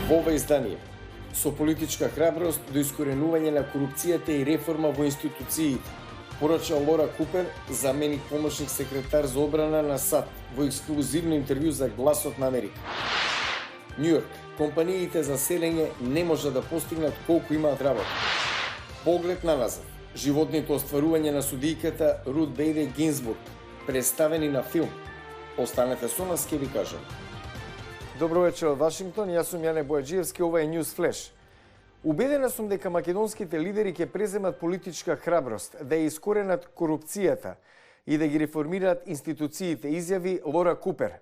Во ова издание, со политичка храброст до искоренување на корупцијата и реформа во институциите, порача Лора Купер, заменик помошник секретар за одбрана на САД, во ексклузивно интервју за Гласот на Америка. Њујорк, компаниите за селење не може да постигнат колку имаат работа. Поглед на назад, животните остварување на судијката Рут Бейдер Гинзбург, представени на филм. Останете со нас, ке ви кажам. Добро вечер од Вашингтон, јас сум Јане Бојаджиевски, ова е News Flash. Убедена сум дека македонските лидери ќе преземат политичка храброст, да ја искоренат корупцијата и да ги реформираат институциите, изјави Лора Купер,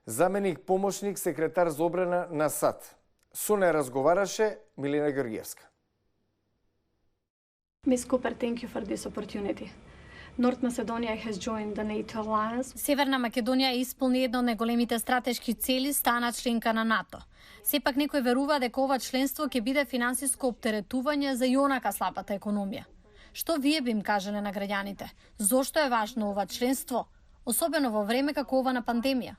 заменик помошник секретар за одбрана на САД. Со неја разговараше Милена Георгиевска. Ms. Cooper, thank you for this opportunity. North Macedonia has joined the NATO alliance. Северна Македонија исполни една од најголемите стратешки цели, стана членка на НАТО. Сепак некој верува дека ова членство ќе биде финансиско оптеретување за јонака слабата економија. Што вие би им кажале на граѓаните? Зошто е важно ова членство, особено во време како ова на пандемија?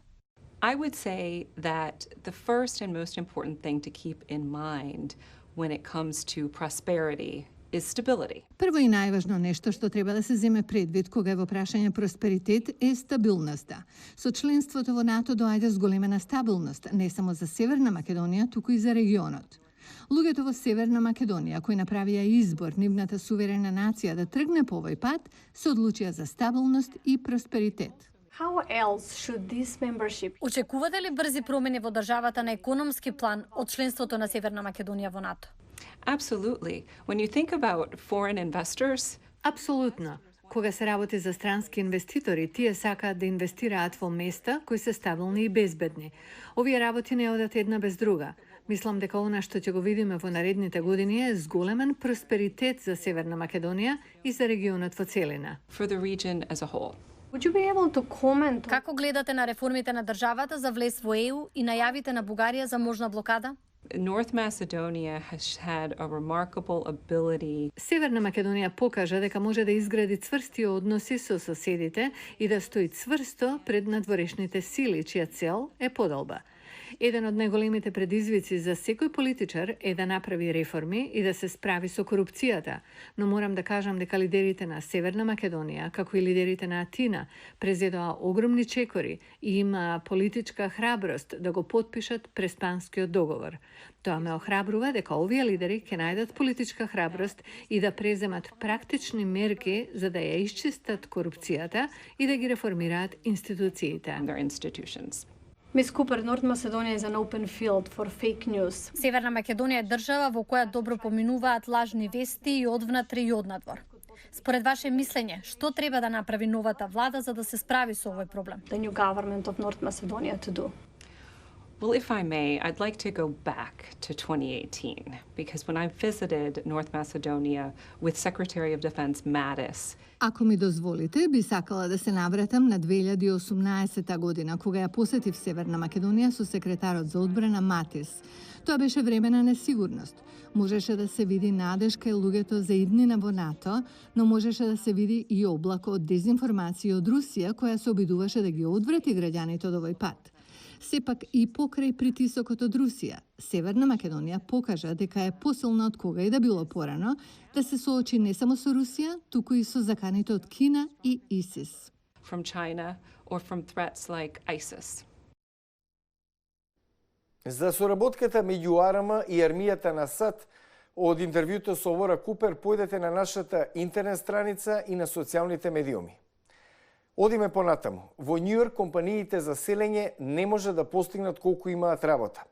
I would say that the first and most important thing to keep in mind when it comes to prosperity is stability. Прво и најважно нешто што треба да се земе предвид кога е во прашање просперитет е стабилноста. Со членството во НАТО доаѓа зголемена стабилност, не само за Северна Македонија, туку и за регионот. Луѓето во Северна Македонија, кои направија избор нивната суверена нација да тргне по овој пат, се одлучија за стабилност и просперитет. How else should this membership? Очекувате ли брзи промени во државата на економски план од членството на Северна Македонија во НАТО? Absolutely. When you think about foreign investors, Апсолутно. Кога се работи за странски инвеститори, тие сакаат да инвестираат во места кои се стабилни и безбедни. Овие работи не одат една без друга. Мислам дека она што ќе го видиме во наредните години е зголемен просперитет за Северна Македонија и за регионот во целина. for the region as a whole. Would you be able to comment on Како гледате на реформите на државата за влез во ЕУ и најавите на Бугарија за можна блокада? North Macedonia has had a remarkable ability Северна Македонија покажа дека може да изгради цврсти односи со соседите и да стои цврсто пред надворешните сили, чија цел е подолба. Еден од најголемите предизвици за секој политичар е да направи реформи и да се справи со корупцијата, но морам да кажам дека лидерите на Северна Македонија, како и лидерите на Атина, презедоа огромни чекори и има политичка храброст да го потпишат преспанскиот договор. Тоа ме охрабрува дека овие лидери ќе најдат политичка храброст и да преземат практични мерки за да ја исчистат корупцијата и да ги реформираат институциите. in their institutions. Ms. Cooper, North Macedonia is an open field for fake news. Северна Македонија е држава во која добро поминуваат лажни вести и одвнатре и однадвор. Според ваше мислење, што треба да направи новата влада за да се справи со овој проблем? The new government of North Macedonia to do. Well, if I may, I'd like to go back to 2018 because when I visited North Macedonia with Secretary of Defense Mattis, Ако ми дозволите, би сакала да се навратам на 2018 година, кога ја посетив Северна Македонија со секретарот за одбрана Матис. Тоа беше време на несигурност. Можеше да се види надеж кај луѓето за иднина во НАТО, но можеше да се види и облако од дезинформација од Русија, која се обидуваше да ги одврати граѓаните од овој пат. Сепак и покрај притисокот од Русија, Северна Македонија покажа дека е посилна од кога и да било порано да се соочи не само со Русија, туку и со заканите од Кина и ИСИС. from China or from threats like ISIS. За соработката меѓу АРМ и армијата на САД, од интервјуто со Лора Купер појдете на нашата интернет страница и на социјалните медиуми. Одиме понатаму. Во Њујорк компаниите за селење не може да постигнат колку имаат работа.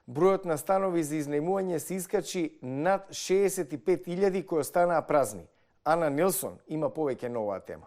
Бројот на станови за изнајмување се искачи над 65.000 кои останаа празни. Ана Нилсон има повеќе на оваа тема.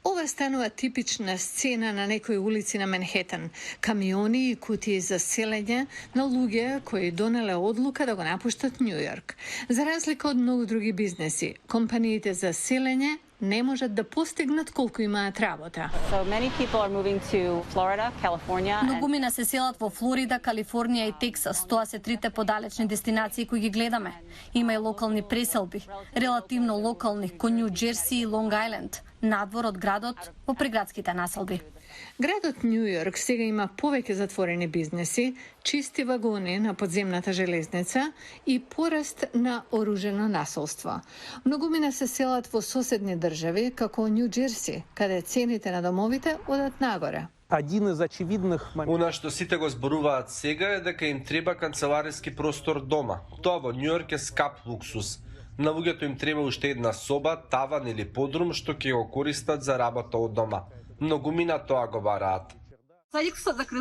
Ова станува типична сцена на некои улици на Манхетан. Камиони и кутии за селење на луѓе кои донеле одлука да го напуштат Њујорк. За разлика од многу други бизнеси, компаниите за селење не можат да постигнат колку имаат работа. So many people are moving to Florida, California, and Многумина се селат во Флорида, Калифорнија и Тексас. Тоа се трите подалечни дестинации кои ги гледаме. Има и локални преселби, релативно локални, кој Њу Џерси и Лонг Ајленд, надвор од градот во приградските населби. Градот Њу Јорк сега има повеќе затворени бизнеси, чисти вагони на подземната железница и пораст на оружено насилство. Многумина се селат во соседни држави, како Њу Џерси, каде цените на домовите одат нагоре. Один из очевидных Она што сите го зборуваат сега е дека им треба канцелариски простор дома. Тоа во Њујорк е скап луксус. На луѓето им треба уште една соба, таван или подрум што ќе го користат за работа од дома. Многумина тоа го бараат.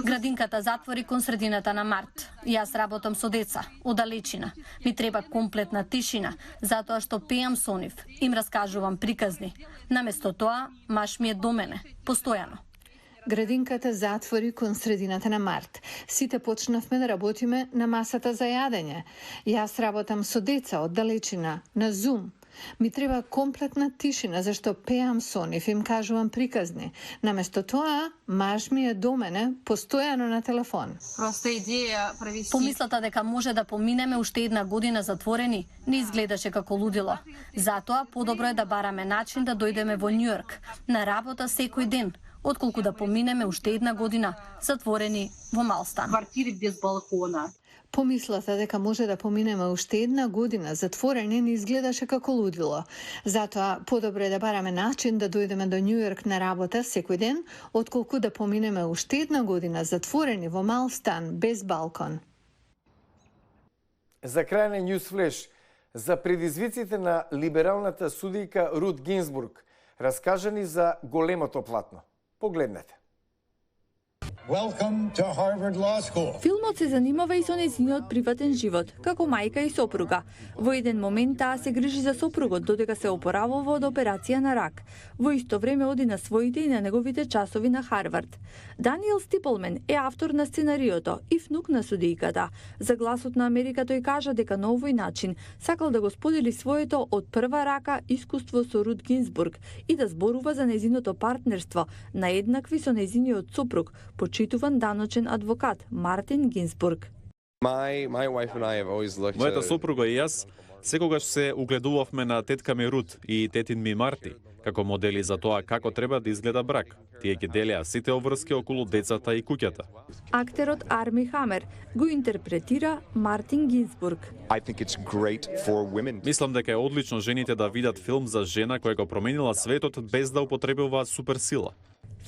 Градинката затвори кон средината на март. Јас работам со деца, оддалечина. Ми треба комплетна тишина, затоа што пеам со нив. Им раскажувам приказни. Наместо тоа, маш ми е до мене, постојано. Градинката затвори кон средината на март. Сите почнавме да работиме на масата за јадење. Јас работам со деца оддалечина, на Zoom. Ми треба комплетна тишина, зашто пеам со нив, им кажувам приказни. Наместо тоа, маж ми е до мене, постојано на телефон. Помислата дека може да поминеме уште една година затворени не изгледаше како лудило. Затоа подобро е да бараме начин да дојдеме во Њујорк, на работа секој ден, отколку да поминеме уште една година затворени во мал стан. Помислата дека може да поминеме уште една година затворени не изгледаше како лудило. Затоа подобро е да бараме начин да дојдеме до Њујорк на работа секој ден, отколку да поминеме уште една година затворени во мал стан без балкон. За крај на Newsflash, за предизвиците на либералната судијка Рут Гинзбург, раскажани за големото платно. Погледнете. Welcome to Harvard Law School. Филмот се занимава и со нејзиниот приватен живот, како мајка и сопруга. Во еден момент таа се грижи за сопругот додека се опоравува од операција на рак. Во исто време оди на своите и на неговите часови на Харвард. Даниел Стиплмен е автор на сценариото и внук на судијката. За Гласот на Америка тој кажа дека на овој начин сакал да го сподели своето од прва рака искуство со Рут Гинзбург и да зборува за нејзиното партнерство на еднакви со нејзиниот сопруг, почитуван даночен адвокат Мартин Гинзбург. Мојата сопруга и јас секогаш се угледувавме на тетка ми Рут и тетин ми Марти како модели за тоа како треба да изгледа брак. Тие ги делеа сите обврски околу децата и куќата. Актерот Арми Хамер го интерпретира Мартин Гинзбург. Мислам дека е одлично жените да видат филм за жена која го променила светот без да употребува суперсила.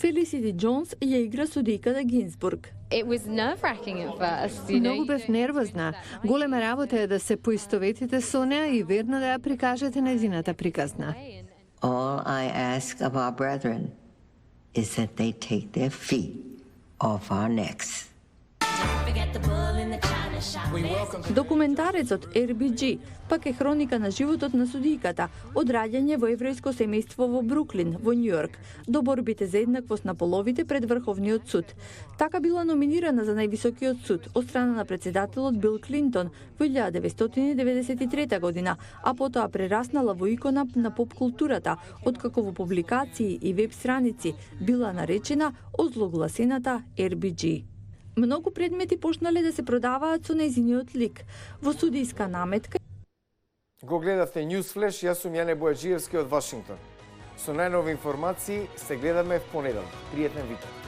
Фелисити Джонс ја игра судијката Гинзбург. Многу бев нервозна. Голема работа е да се поистоветите со неа и верно да ја прикажете нејзината приказна. All I ask of our brethren is that they take their feet off our necks. Документарецот RBG пак е хроника на животот на судијката од раѓање во еврејско семејство во Бруклин, во Њујорк, до борбите за еднаквост на половите пред Врховниот суд. Така била номинирана за највисокиот суд од страна на председателот Бил Клинтон во 1993 година, а потоа прераснала во икона на поп-културата, откако во публикации и веб страници била наречена озлогласената RBG. Многу предмети почнале да се продаваат со нејзиниот лик. Во судијска наметка Го гледавте Newsflash, јас сум Јане Бојаджиевски од Вашингтон. Со најнови информации се гледаме в понеделник. Пријатен викенд.